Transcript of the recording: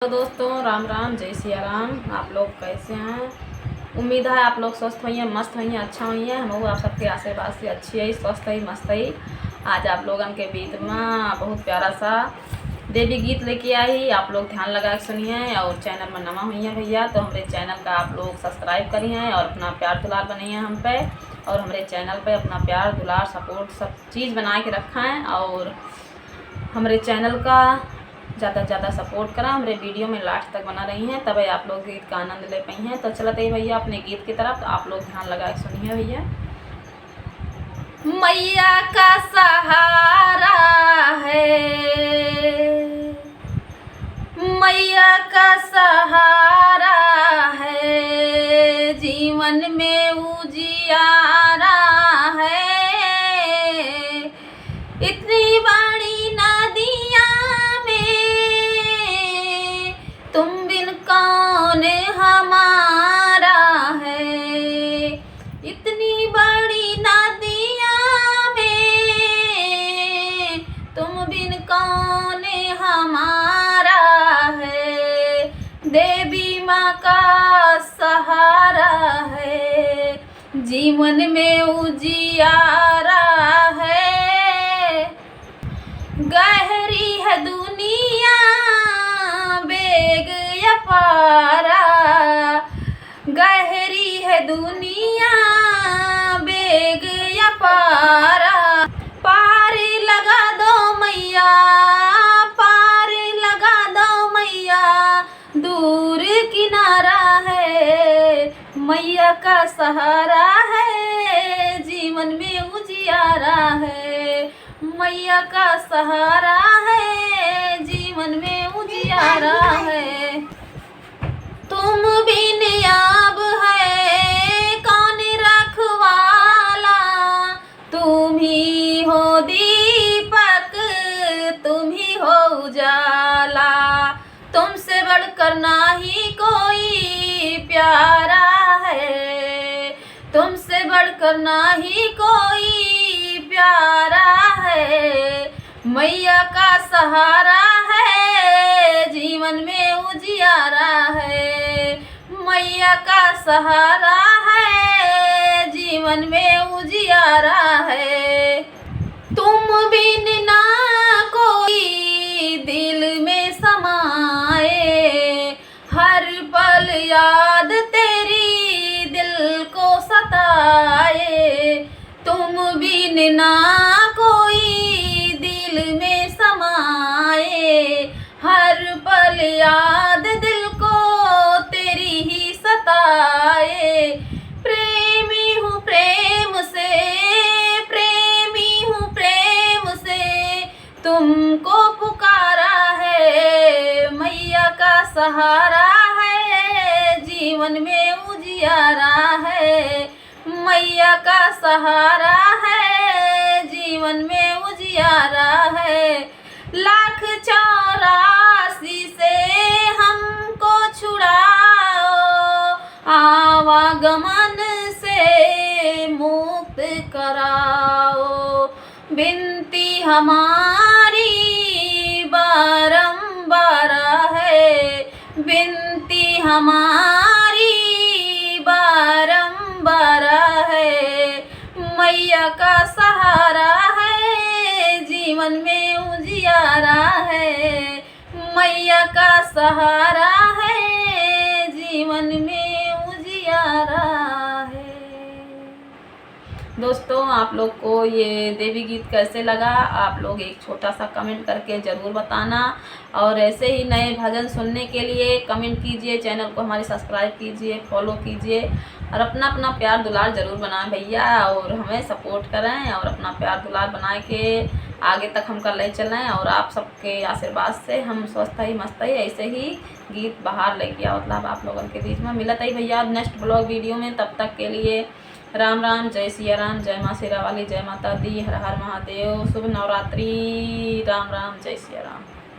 तो दोस्तों राम राम, जय सिया राम। आप लोग कैसे हैं? उम्मीद है आप लोग स्वस्थ होइए, मस्त होइए, अच्छा होइए। हम आप सबके आशीर्वाद से अच्छी है, स्वस्थ है, मस्त है। आज आप लोगन के बीच में बहुत प्यारा सा देवी गीत लेके आई। आप लोग ध्यान लगा के सुनिए और चैनल में नवा हुई हैं भैया तो हमारे चैनल का आप लोग सब्सक्राइब करिए और अपना प्यार दुलार बनाइए हम पे, और हमारे चैनल पे अपना प्यार दुलार सपोर्ट सब चीज़ बना के रखें और हमारे चैनल का ज़्यादा से ज़्यादा सपोर्ट करा। हमारे वीडियो में लास्ट तक बना रही हैं, तभी आप लोग गीत का आनंद ले पाई हैं। तो चलते ही भैया अपने गीत की तरफ, तो आप लोग ध्यान लगा के सुनिए भैया। मैया का सहारा है, मैया का सहारा है, जीवन में उजियारा है। इतनी बड़ी नदिया तुम बिन कौन हमारा है, इतनी बड़ी नदिया में तुम बिन कौन हमारा है। देवी माँ का सहारा है, जीवन में उजियारा है। गहरी है दुनिया बेग अपारा, गहरी है दुनिया बेग अपारा। पार लगा दो मैया, पार लगा दो मैया, दूर किनारा है। मैया का सहारा है, जीवन में उजियारा है। मैया का सहारा है, जीवन में उजियारा है। तुम बिन अब है कौन रखवाला, तुम ही हो दीपक, तुम ही हो उजाला। तुमसे बढ़कर नाही कोई प्यारा है, तुमसे बढ़कर नाही कोई प्यारा है। मैया का सहारा है, जीवन में उजियारा है। मैया का सहारा है, जीवन में उजियारा है। तुम बिन ना कोई दिल में समाए, हर पल याद तेरी दिल को सताए। तुम बिन ना कोई दिल में समाए, हर पल याद दिल को तेरी ही सताए। प्रेमी हूँ प्रेम से, प्रेमी हूँ प्रेम से, तुमको पुकारा है। मैया का सहारा है, जीवन में उजियारा है। मैया का सहारा है, जीवन में उजियारा है। लाख 84 से हमको छुड़ाओ, आवागमन से मुक्त कराओ। विनती हमारी बारंबार है, विनती हमारी बारंबार है। मैया का सहारा है, जीवन में उजियारा है। मैया का सहारा है, जीवन में उजियारा है। दोस्तों आप लोग को ये देवी गीत कैसे लगा, आप लोग एक छोटा सा कमेंट करके ज़रूर बताना। और ऐसे ही नए भजन सुनने के लिए कमेंट कीजिए, चैनल को हमारी सब्सक्राइब कीजिए, फॉलो कीजिए और अपना अपना प्यार दुलार ज़रूर बनाएं भैया, और हमें सपोर्ट करें और अपना प्यार दुलार बना के आगे तक हम कर ले चलें। और आप सबके आशीर्वाद से हम स्वस्थ ही मस्त ही ऐसे ही गीत बाहर लेके आओ, मतलब आप लोगों के बीच में मिलता ही भैया नेक्स्ट ब्लॉग वीडियो में। तब तक के लिए राम राम, जय सिया राम, जय माँ शेरा वाली, जय माता दी, हर हर महादेव, शुभ नवरात्रि। राम राम, जय सिया राम।